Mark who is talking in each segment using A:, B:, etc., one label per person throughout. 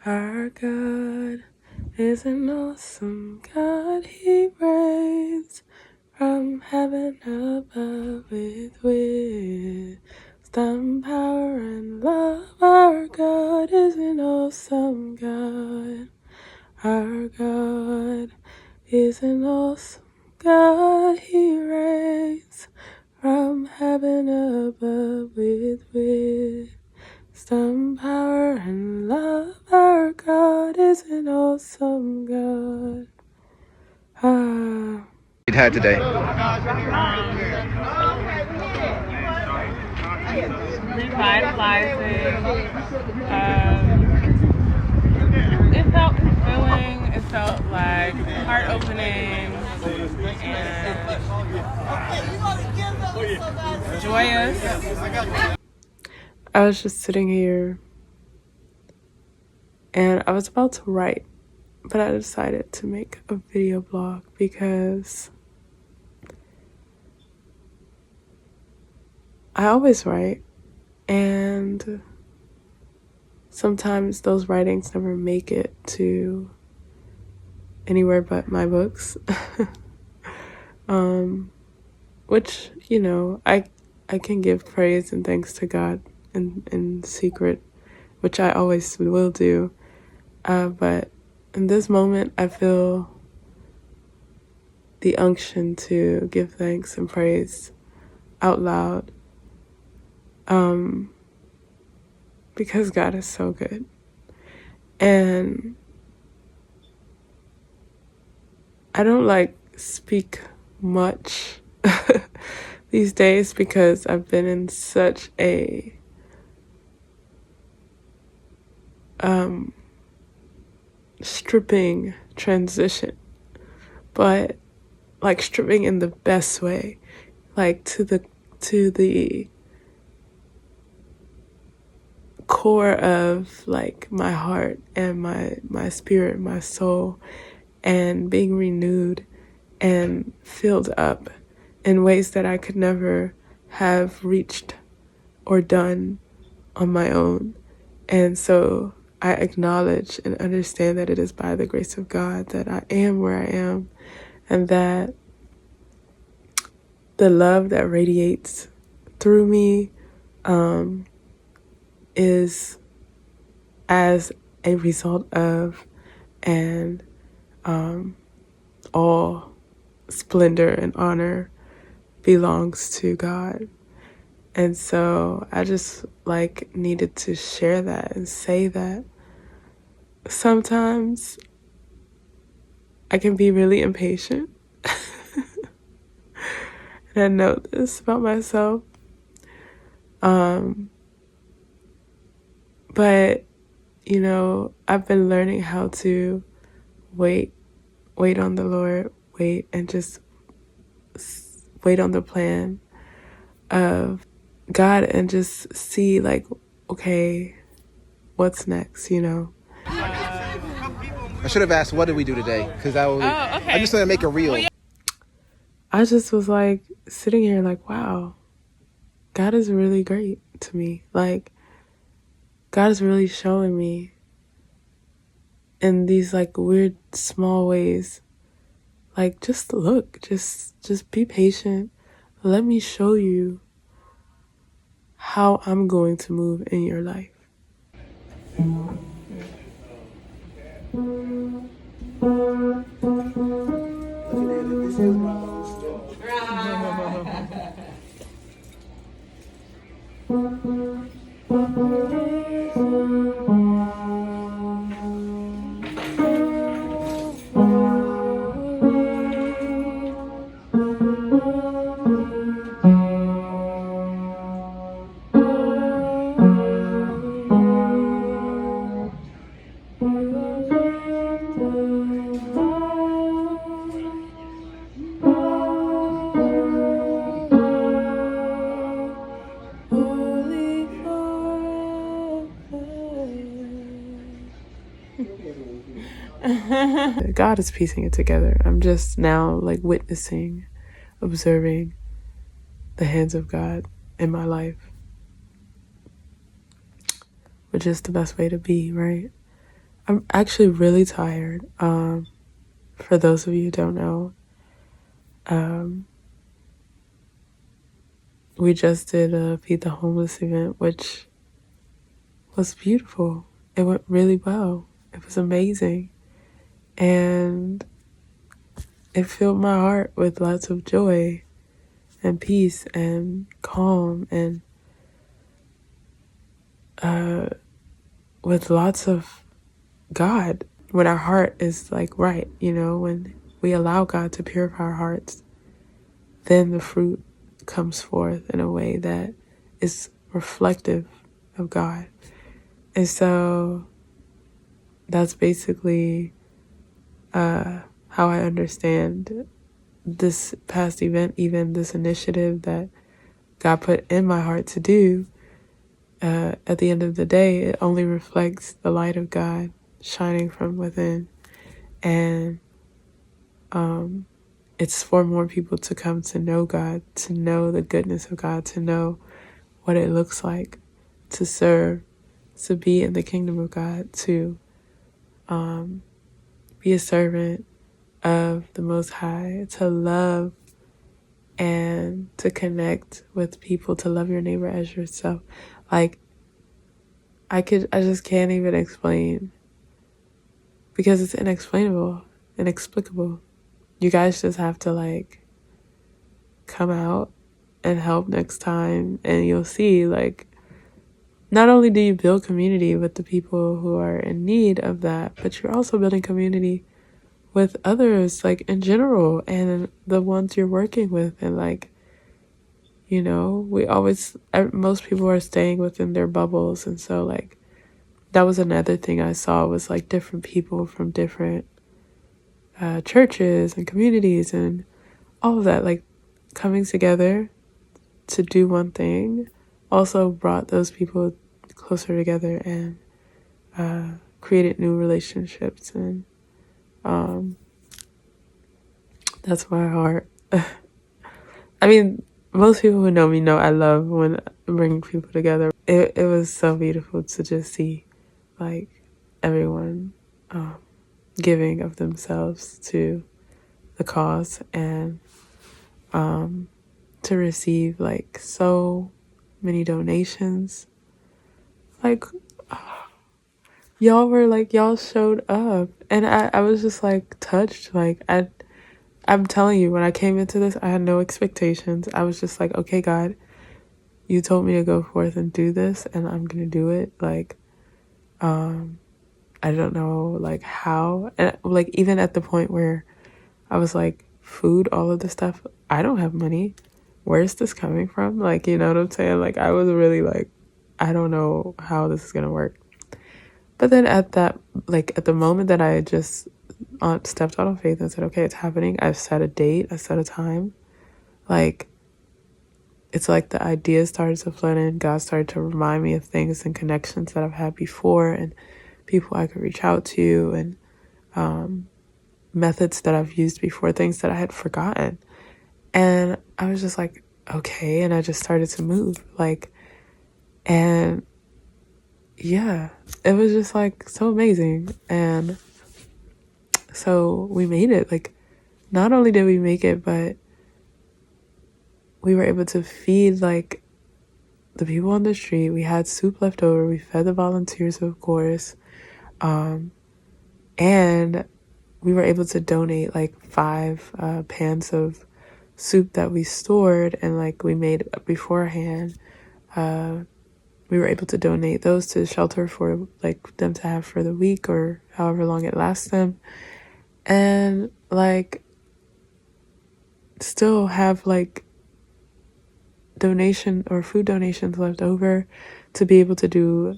A: Our God is an awesome God. He reigns from heaven above with wisdom, power, and love. Our God is an awesome God. Our God is an awesome God. He reigns from heaven above with wisdom, power, and love. Our God is an awesome God.
B: You'd had today.
C: Revitalizing. It felt fulfilling. It felt like heart opening and joyous.
A: I was just sitting here and I was about to write, but I decided to make a video blog because I always write, and sometimes those writings never make it to anywhere but my books. Which, I can give praise and thanks to God in secret, which I always will do. But in this moment, I feel the unction to give thanks and praise out loud. Because God is so good. And I don't speak much these days because I've been in such a stripping transition, but stripping in the best way, to the core of my heart and my spirit, my soul, and being renewed and filled up in ways that I could never have reached or done on my own. And so I acknowledge and understand that it is by the grace of God that I am where I am, and that the love that radiates through me is as a result of, and all splendor and honor belongs to God. And so I just needed to share that and say that sometimes I can be really impatient. And I know this about myself. But, I've been learning how to wait on the Lord, wait and just wait on the plan of God and just see okay, what's next,
B: I should have asked, what did we do today? Because I just want to make a reel.
C: Well, yeah.
A: I just was sitting here wow, God is really great to me. God is really showing me in these weird small ways. Just look, just be patient. Let me show you how I'm going to move in your life. God is piecing it together. I'm just now witnessing, observing the hands of God in my life, which is the best way to be, right? I'm actually really tired. For those of you who don't know, we just did a Feed the Homeless event, which was beautiful. It went really well. It was amazing. And it filled my heart with lots of joy and peace and calm and with lots of God. When our heart is like right, when we allow God to purify our hearts, then the fruit comes forth in a way that is reflective of God. And so that's basically how I understand this past event, even this initiative that God put in my heart to do. At the end of the day, it only reflects the light of God shining from within. And it's for more people to come to know God, to know the goodness of God, to know what it looks like to serve, to be in the kingdom of God, to be a servant of the Most High, to love and to connect with people, to love your neighbor as yourself. Like, I just can't even explain, because it's inexplicable. You guys just have to come out and help next time, and you'll see, not only do you build community with the people who are in need of that, but you're also building community with others, in general, and the ones you're working with. And most people are staying within their bubbles. And so that was another thing I saw, was different people from different churches and communities and all of that, coming together to do one thing also brought those people closer together and created new relationships. And that's my heart. I mean, most people who know me know I love when bringing people together. It was so beautiful to just see everyone giving of themselves to the cause, and to receive so many donations. Y'all showed up, and I was just touched. I'm telling you, when I came into this, I had no expectations. I was just okay, God, you told me to go forth and do this, and I'm gonna do it. I don't know how, and even at the point where I was food, all of this stuff, I don't have money. Where's this coming from? You know what I'm saying? I was really I don't know how this is gonna work. But then at the moment that I just stepped out on faith and said, okay, it's happening. I've set a date. I set a time. It's the ideas started to flood in. God started to remind me of things and connections that I've had before, and people I could reach out to, and methods that I've used before, things that I had forgotten. And I was just okay. And I just started to move. And yeah, it was just so amazing. And so we made it. Not only did we make it, but we were able to feed the people on the street. We had soup left over. We fed the volunteers, of course. And we were able to donate 5 pans of soup that we stored and we made beforehand. We were able to donate those to the shelter for them to have for the week or however long it lasts them. And still have donation or food donations left over to be able to do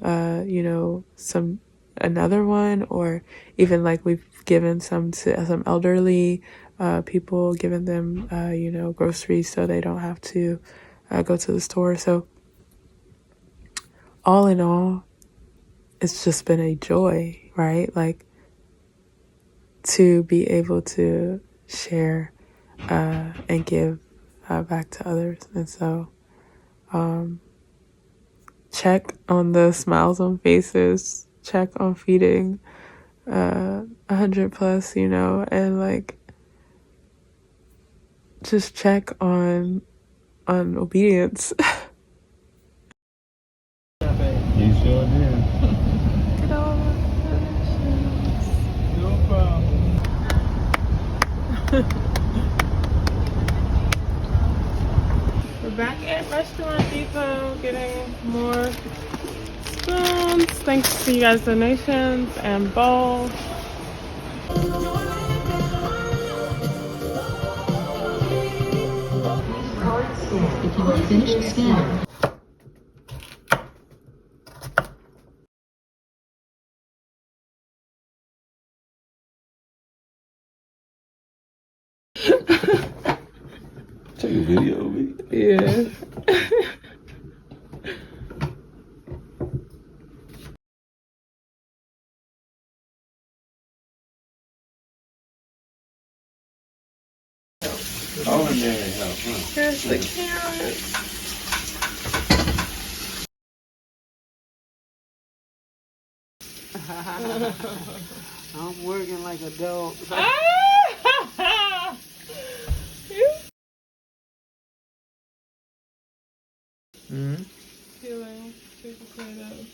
A: another one, or even we've given some to some elderly people, given them groceries so they don't have to go to the store. So all in all, it's just been a joy, right? To be able to share and give back to others. And so check on the smiles on faces, check on feeding 100 plus, you know, and like just check on obedience.
D: You sure did.
A: Get all my connections.
D: No problem.
C: We're back at Restaurant Depot getting more spoons. Thanks to you guys' donations and bowls.
E: If you have finished scanning.
D: Take a video of me.
C: Yeah.
D: All in there help, huh?
C: Here's the carrots.
F: I'm working like a dog.
C: Peeling sweet potatoes.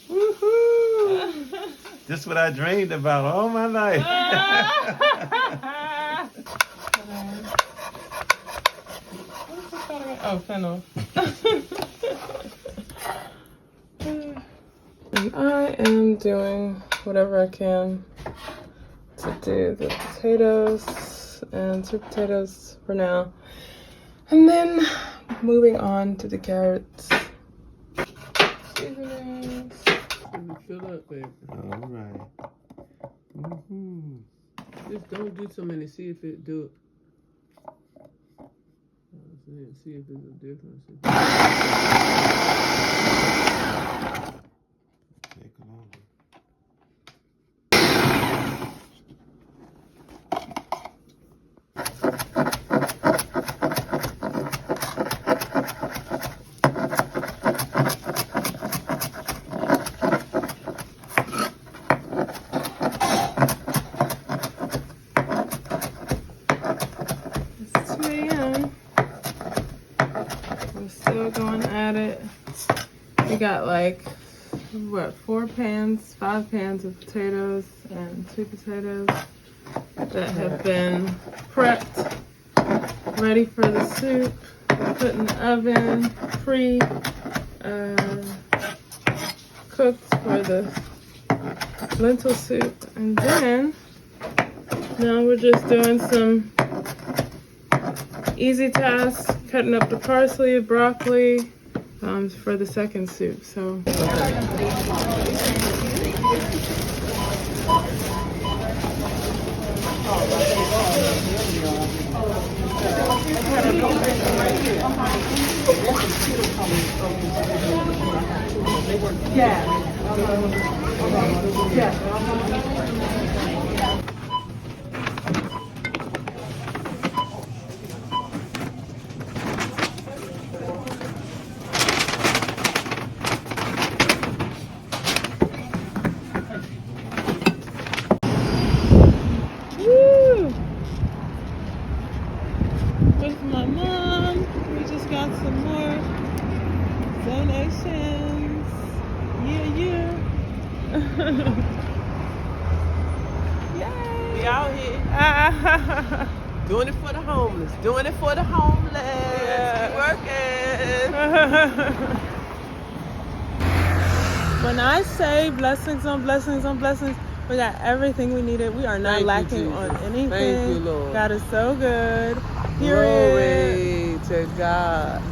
D: Woohoo! This is what I dreamed about all my life.
C: Oh, fennel.
A: And I am doing whatever I can to do the potatoes and sweet potatoes for now. And then moving on to the carrots. Seasonings.
F: Fill up, baby.
D: All right.
F: Just don't do so many. See if it do it. See if there's a difference.
D: Take it over.
A: It's 2 a.m. I'm still going at it. We got like, what, 5 pans of potatoes and sweet potatoes that have been prepped, ready for the soup. Put in the oven, cooked for the lentil soup. And then, now we're just doing some easy tasks, cutting up the parsley, broccoli, for the second soup. So. Woo! With my mom, we just got some more donations. Yeah. Yay!
F: We out here. Doing it for the homeless. Doing it for the homeless.
A: Yeah.
F: Working.
A: When I say blessings on blessings on blessings, we got everything we needed. We are not
F: Thank you,
A: lacking
F: Jesus.
A: on anything.
F: Thank you, Lord.
A: God is so good. Period.
F: Glory to God.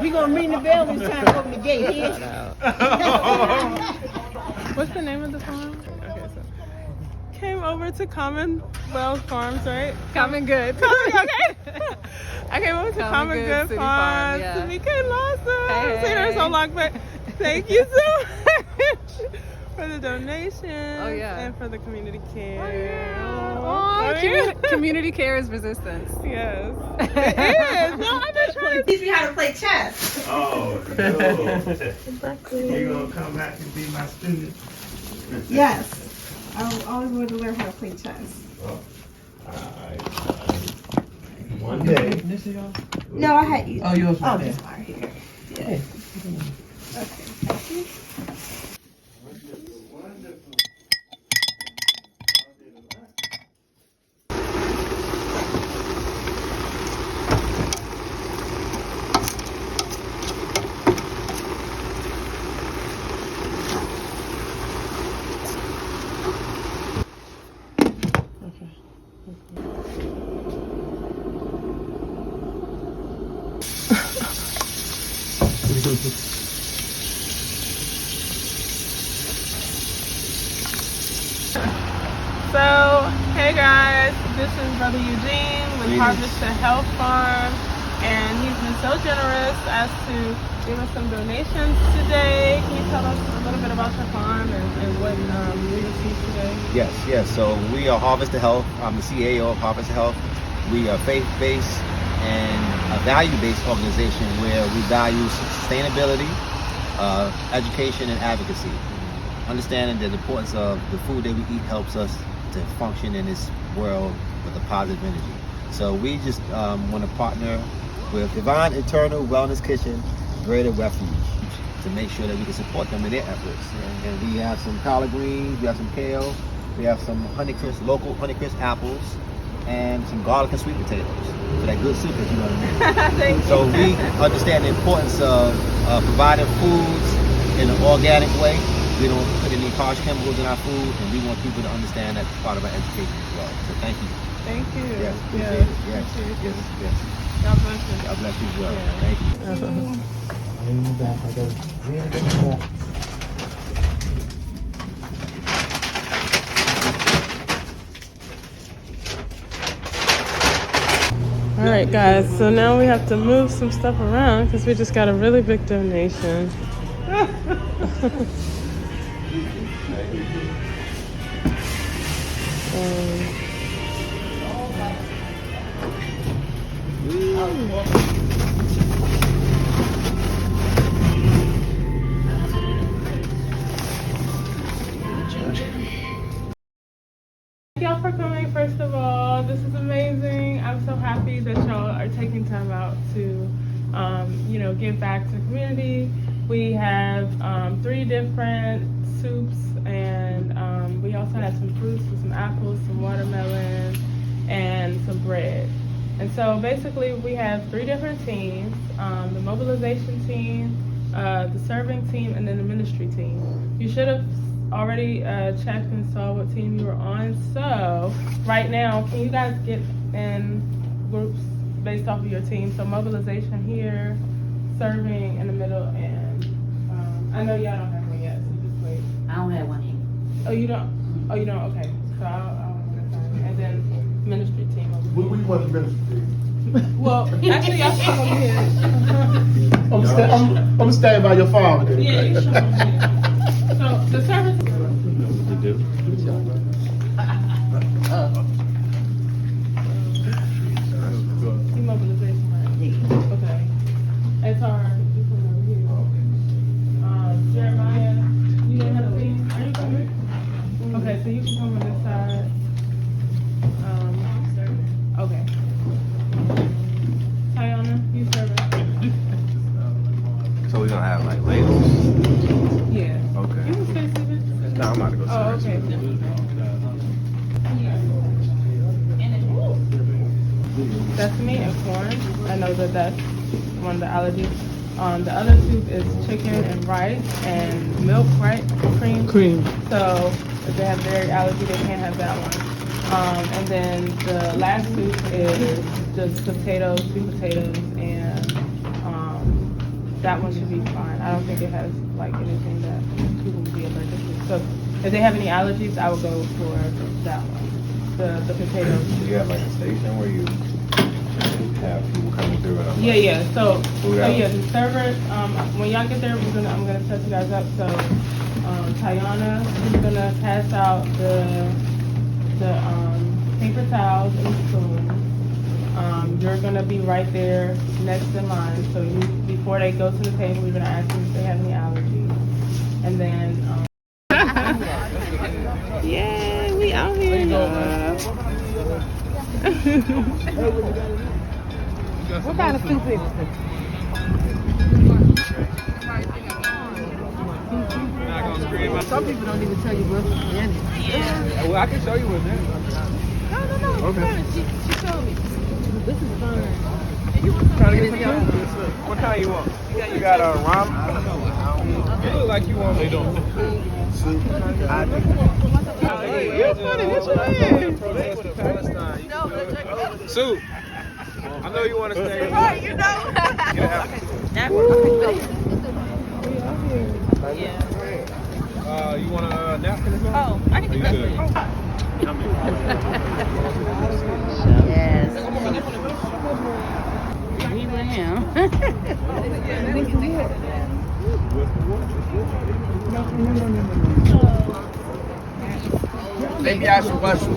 E: We gonna ring the bell when it's time to open the gate here.
A: What's the name of the farm? Okay, so came over to Commonwealth Farms, right? Common Good. Okay. I came over to Common Good
C: City
A: Farms
C: Farm,
A: to meet Kate Lawson.
C: Hey.
A: I've seen her so long, but thank you so much
C: for the donations.
G: Oh, yeah.
C: And for the community care.
G: Community care is resistance.
C: Yes. It is. No, I've been trying to
H: teach me how to play chess.
D: Oh, no. You gonna come back and be my student?
H: Yes. I always wanted to learn how to play chess.
D: Oh, one day.
B: This is yours?
H: No, I had you.
B: Oh, yours.
H: Oh, this one right here. Yeah. Okay. Thank you.
C: So, hey guys, this is Brother Eugene with Harvest to Health Farm, and he's been so generous as to give us some donations today. Can you tell us a little bit about your farm and what we received today?
B: Yes. So we are Harvest to Health. I'm the CAO of Harvest to Health. We are faith-based and a value-based organization where we value sustainability, education, and advocacy. Understanding the importance of the food that we eat helps us to function in this world with a positive energy. So we just want to partner with Divine Eternal Wellness Kitchen, Greater Refuge, to make sure that we can support them in their efforts. And we have some collard greens, we have some kale, we have some local Honeycrisp apples, and some garlic and sweet potatoes for that good soup, if you know what I mean. So we understand the importance of providing foods in an organic way. We don't put any harsh chemicals in our food, and we want people to understand that part of our education as well. So thank you.
C: Thank you.
B: Yes,
C: Yes.
B: yes.
C: God bless you.
B: God bless you as well.
C: Yeah.
B: Thank you.
C: All right, guys. So now we have to move some stuff around because we just got a really big donation. Thank y'all for coming, first of all. This is amazing. I'm so happy that y'all are taking time out to, give back to the community. We have 3 different soups, and we also have some fruits, some apples, some watermelon, and some bread. And so basically we have 3 different teams, the mobilization team, the serving team, and then the ministry team. You should have already checked and saw what team you were on. So right now, can you guys get in groups based off of your team? So mobilization here, serving in the middle, and I know y'all don't have one yet, so just wait.
E: I don't have one here.
C: Oh, you don't? Oh, you don't? Okay. So I'll and then ministry team over here.
I: We want the ministry team.
C: Well, actually, y'all should come over here.
I: I'm standing by your farm.
C: Yeah, you should come over here. So the service. Demobilization, right? Okay. It's hard. You come over here. Jeremiah, you didn't have a team? Are you coming? Okay, so you can come on this side. Okay. Tayana, you serving?
B: So we're gonna have like labels.
C: Yeah.
B: Okay.
C: You can stay seated.
B: No, I'm about to go.
C: Oh, okay. That's me and corn. I know that that's one of the allergies. The other soup is chicken and rice and milk, right? Cream. So if they have dairy allergy, they can't have that one. And then the last soup is just potatoes, sweet potatoes, and that one should be fine. I don't think it has like anything that people would be allergic to. So if they have any allergies, I would go for that one. The potatoes.
B: Do you have like a station where you have people coming through?
C: Yeah. So
B: yeah.
C: the servers. When y'all get there, I'm gonna set you guys up. So Tayana. She's gonna pass out the paper towels and spoons. You're gonna be right there next in line. So you, before they go to the table, you're gonna ask them if they have any allergies, and then. Yeah, we out here.
E: What kind of soup is it? Some people don't even tell you what's in it.
B: Yeah. Well, I can show you what's in it.
E: No.
B: Okay.
E: She showed me. This is fun.
B: Trying to get some soup? What kind you want? You got a ramen? You look like you want soup.
C: You're funny. What you in?
B: Soup. I know you want to stay.
C: Right, you know.
B: You want a napkin as well?
C: Oh, I can do that.
E: Yes. We with him.
B: Let me ask you a question.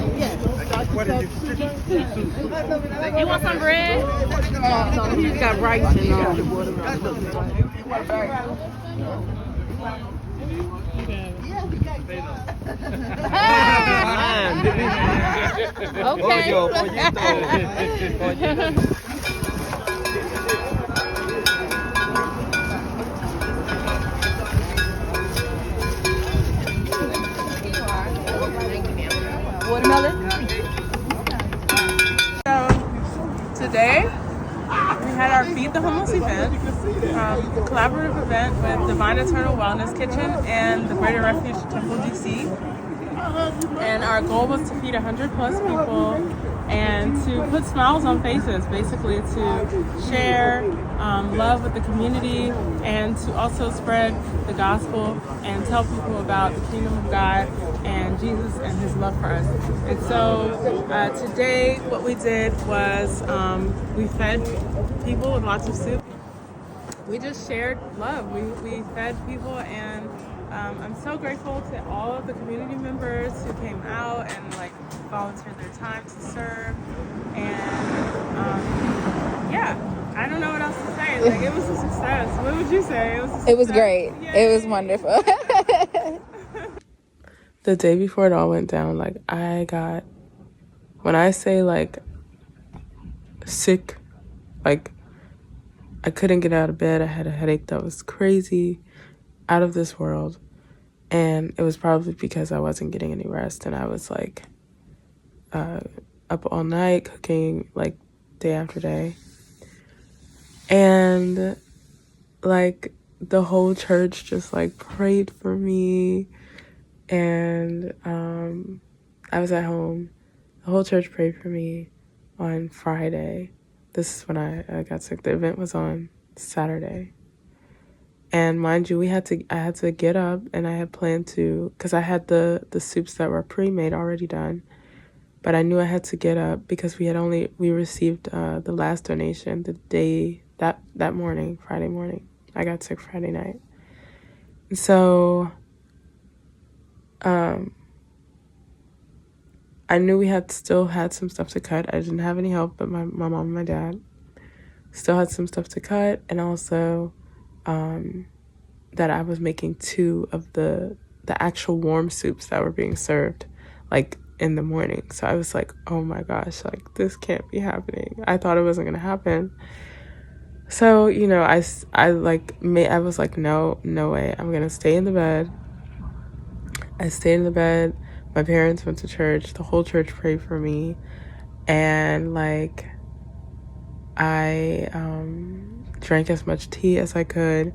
C: You want some bread?
E: He's got rice and all.
C: Okay.
E: Watermelon?
C: So today we had our Feed the Homeless event, a collaborative event with Divine Eternal Wellness Kitchen and the Greater Refuge Temple DC. And our goal was to feed 100 plus people and to put smiles on faces, basically to share love with the community and to also spread the gospel and tell people about the kingdom of God and Jesus and his love for us. And so today what we did was we fed people with lots of soup. We just shared love. We fed people, and I'm so grateful to all of the community members who came out and like volunteered their time to serve. And yeah, I don't know what else to say. Like, it was a success. What would you say?
G: It was great.
C: Yay.
G: It was wonderful.
A: The day before it all went down, like, I got, when I say like sick, like I couldn't get out of bed. I had a headache that was crazy, out of this world. And it was probably because I wasn't getting any rest, and I was like up all night cooking like day after day. And like the whole church just like prayed for me. And I was at home. The whole church prayed for me on Friday. This is when I got sick. The event was on Saturday. And mind you, I had to get up, and I had planned to, because I had the soups that were pre-made already done. But I knew I had to get up because we received the last donation the day, that morning, Friday morning. I got sick Friday night. And so I knew we still had some stuff to cut. I didn't have any help, but my mom and my dad still had some stuff to cut. And also that I was making 2 of the actual warm soups that were being served like in the morning. So I was like, oh my gosh, like this can't be happening. I thought it wasn't gonna happen. So, you know, I was like, no way. I'm gonna stay in the bed. I stayed in the bed. My parents went to church. The whole church prayed for me. And like, I drank as much tea as I could.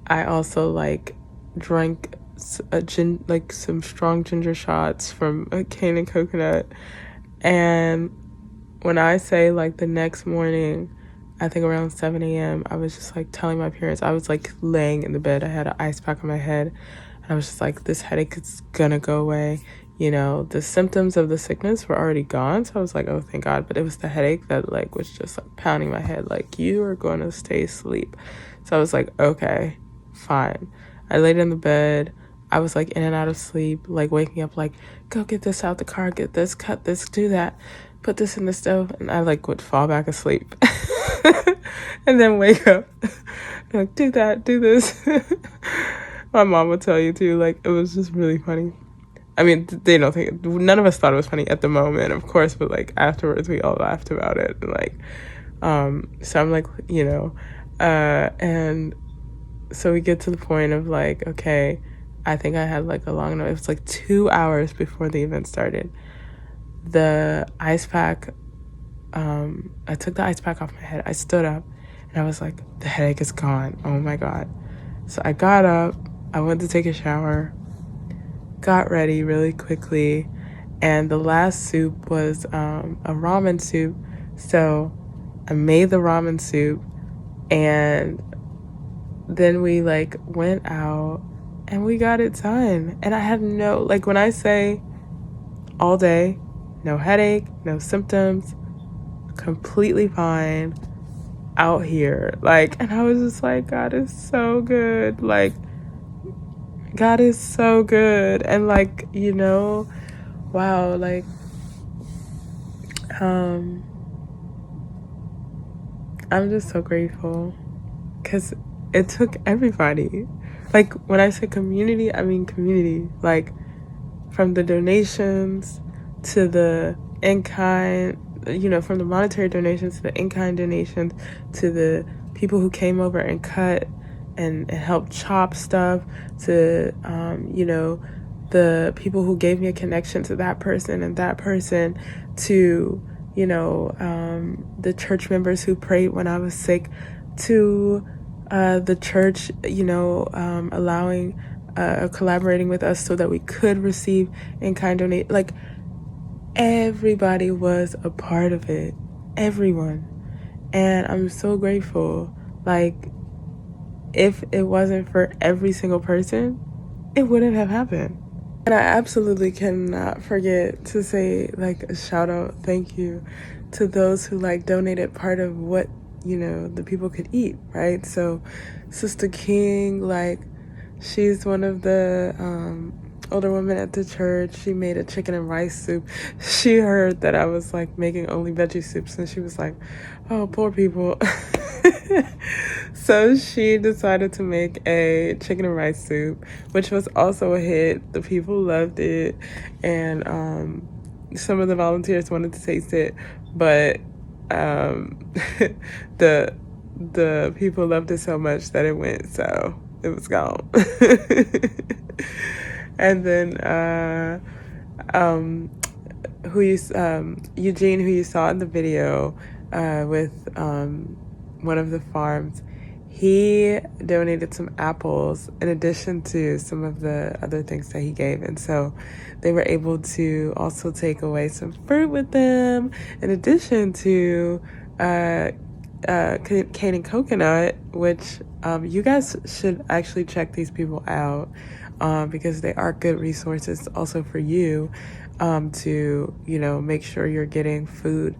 A: I also like drank some strong ginger shots from a cane and coconut. And when I say like the next morning, I think around 7 a.m., I was just like telling my parents, I was like laying in the bed. I had an ice pack on my head. And I was just like, this headache is gonna go away. You know, the symptoms of the sickness were already gone. So I was like, oh, thank God. But it was the headache that like was just like pounding my head. Like, you are going to stay asleep. So I was like, okay, fine. I laid in the bed. I was like in and out of sleep, like waking up like, go get this out the car, get this, cut this, do that, put this in the stove, and I like would fall back asleep and then wake up like, do that, do this. My mom would tell you too, like, it was just really funny. I mean, they don't think, none of us thought it was funny at the moment, of course, but like afterwards we all laughed about it. And like, so I'm like, you know, and so we get to the point of like, okay, I think I had like a long enough, it was like 2 hours before the event started. The ice pack, I took the ice pack off my head. I stood up and I was like, the headache is gone. Oh my God. So I got up, I went to take a shower, got ready really quickly, and the last soup was a ramen soup. So I made the ramen soup, and then we like went out and we got it done. And I had no, like, when I say all day, no headache, no symptoms, completely fine out here. Like, and I was just like, God is so good. Like, God is so good. And like, you know, wow, like, I'm just so grateful because it took everybody. Like, when I say community, I mean community. Like, from the donations to the in-kind, you know, from the monetary donations to the in-kind donations to the people who came over and cut and helped chop stuff to, you know, the people who gave me a connection to that person and that person to, you know, the church members who prayed when I was sick, to the church, you know, allowing, collaborating with us so that we could receive in-kind donate. Like, everybody was a part of it. Everyone. And I'm so grateful. Like, if it wasn't for every single person, it wouldn't have happened. And I absolutely cannot forget to say, like, a shout out, thank you to those who like donated part of what, you know, the people could eat, right? So Sister King, like, she's one of the older women at the church. She made a chicken and rice soup. She heard that I was like making only veggie soups, and she was like, oh, poor people. So she decided to make a chicken and rice soup, which was also a hit. The people loved it, and some of the volunteers wanted to taste it, but the people loved it so much that it went, so it was gone. And then Eugene, who you saw in the video with one of the farms, he donated some apples in addition to some of the other things that he gave. And so they were able to also take away some fruit with them, in addition to cane and coconut, which you guys should actually check these people out, because they are good resources also for you, to, you know, make sure you're getting food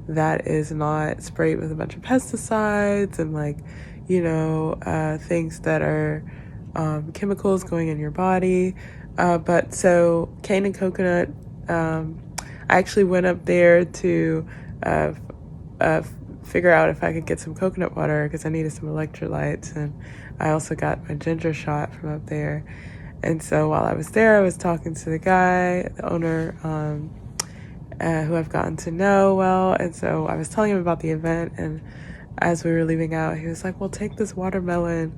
A: that is not sprayed with a bunch of pesticides and, like, you know, things that are chemicals going in your body. But so cane and coconut, I actually went up there to figure out if I could get some coconut water because I needed some electrolytes, and I also got my ginger shot from up there. And so while I was there, I was talking to the guy, the owner, who I've gotten to know well. And so I was telling him about the event, and as we were leaving out, he was like, well, take this watermelon.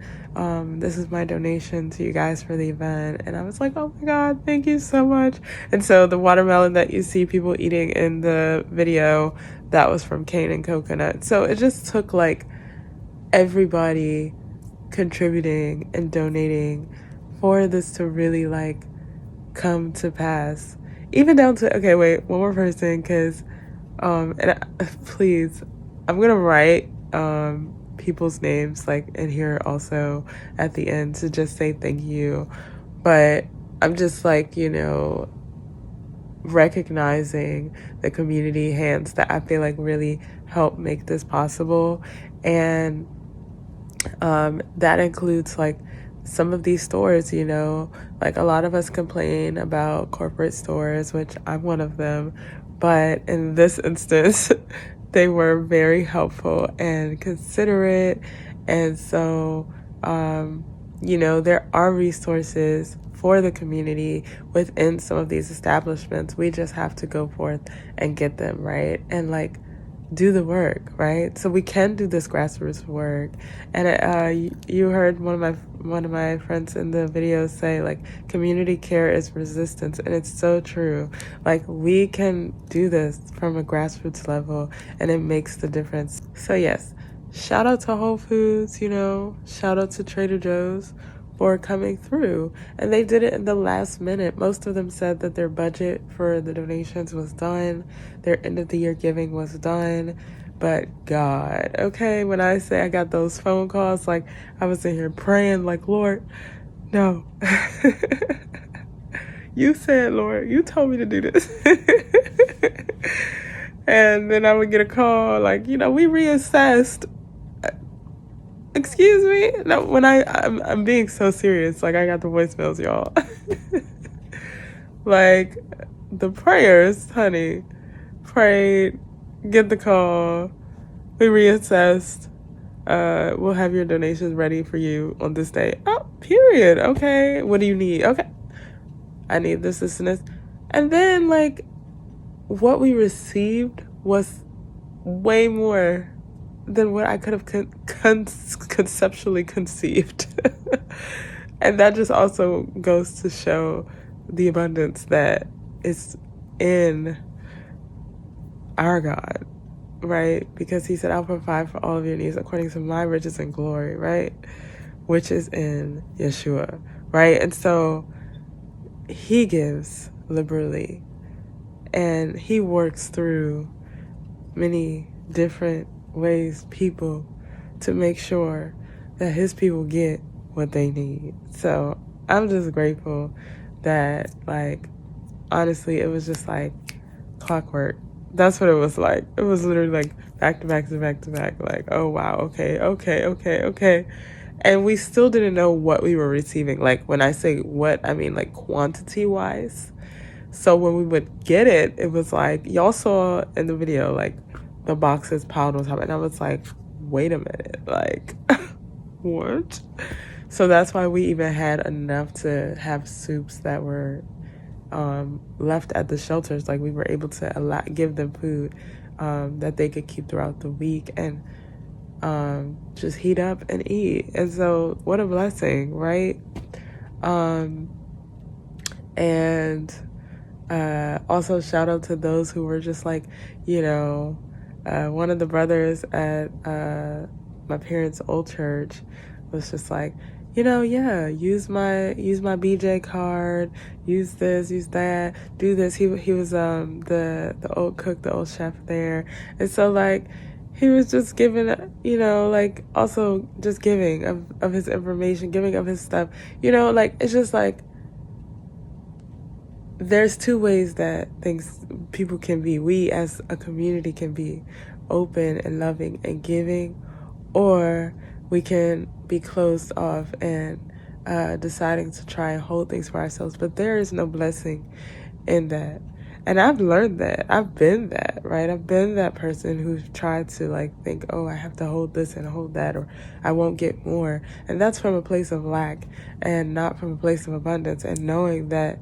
A: This is my donation to you guys for the event. And I was like, oh my God, thank you so much. And so the watermelon that you see people eating in the video, that was from cane and coconut. So it just took like everybody contributing and donating for this to really like come to pass. Even down to, okay, wait, one more person, because please, I'm gonna write people's names like in here also at the end to just say thank you. But I'm just like, you know, recognizing the community hands that I feel like really help make this possible. And that includes like some of these stores, you know, like a lot of us complain about corporate stores, which I'm one of them, but in this instance, they were very helpful and considerate. And so, you know, there are resources for the community within some of these establishments. We just have to go forth and get them, right? And like do the work, right? So we can do this grassroots work. And you heard one of my friends in the video say, like, community care is resistance, and it's so true. Like, we can do this from a grassroots level, and it makes the difference. So yes, shout out to Whole Foods, you know, shout out to Trader Joe's for coming through. And they did it in the last minute. Most of them said that their budget for the donations was done, their end of the year giving was done. But God, okay, when I say I got those phone calls, like I was in here praying, like, Lord, no. You said, Lord, you told me to do this. And then I would get a call, like, you know, we reassessed. Excuse me? No, when I'm being so serious. Like, I got the voicemails, y'all. Like, the prayers, honey. Prayed, get the call. We reassessed. We'll have your donations ready for you on this day. Oh, period. Okay. What do you need? Okay. I need this, this, and this. And then, like, what we received was way more than what I could have conceptually conceived. And that just also goes to show the abundance that is in our God, right? Because he said, I'll provide for all of your needs according to my riches and glory, right? Which is in Yeshua, right? And so he gives liberally, and he works through many different ways, people, to make sure that his people get what they need. So I'm just grateful that, like, honestly, it was just like clockwork. That's what it was like. It was literally like back to back to back to back. Like, oh wow, okay. And we still didn't know what we were receiving. Like, when I say what, I mean like quantity wise. So when we would get it, it was like, y'all saw in the video, like, the boxes piled on top. And I was like, wait a minute, like, what? So that's why we even had enough to have soups that were left at the shelters. Like, we were able to give them food that they could keep throughout the week and just heat up and eat. And so what a blessing, right? And also shout out to those who were just like, you know, one of the brothers at my parents' old church was just like, you know, yeah, use my BJ card, use this, use that, do this. He was the old cook, the old chef there. And so, like, he was just giving, you know, like, also just giving of his information, giving of his stuff. You know, like, it's just like, there's two ways that people can be. We as a community can be open and loving and giving, or we can be closed off and deciding to try and hold things for ourselves. But there is no blessing in that. And I've learned that. I've been that, right? I've been that person who's tried to, like, think, oh, I have to hold this and hold that, or I won't get more. And that's from a place of lack and not from a place of abundance, and knowing that,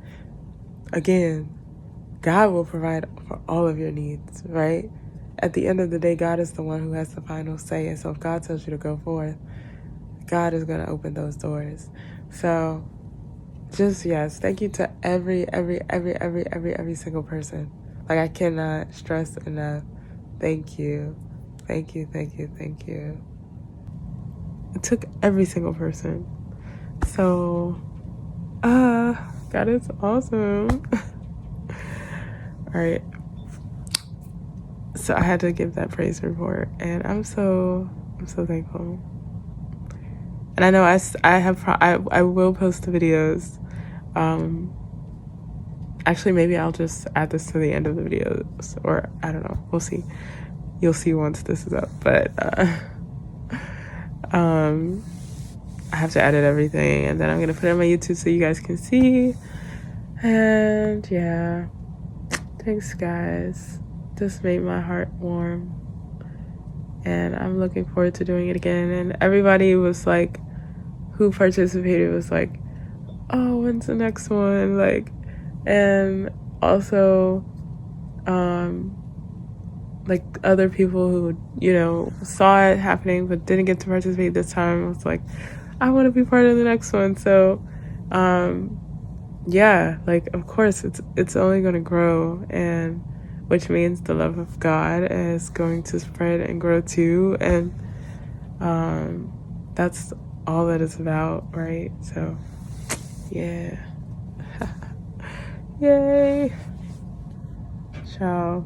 A: again, God will provide for all of your needs, right? At the end of the day, God is the one who has the final say. And so if God tells you to go forth, God is going to open those doors. So just, yes, thank you to every single person. Like, I cannot stress enough. Thank you. Thank you. It took every single person. So, God is awesome. All right. So I had to give that praise report, and I'm so thankful. And I know I will post the videos. Actually, maybe I'll just add this to the end of the videos, or I don't know. We'll see. You'll see once this is up. But I have to edit everything, and then I'm gonna put it on my YouTube so you guys can see. And yeah, thanks guys. This made my heart warm, and I'm looking forward to doing it again. And everybody was like, who participated was like, oh, when's the next one? Like, and also like other people who, you know, saw it happening but didn't get to participate this time was like, I want to be part of the next one. So yeah, like of course it's only going to grow, and which means the love of God is going to spread and grow too, and that's all that it's about, right? So yeah. Yay. Ciao.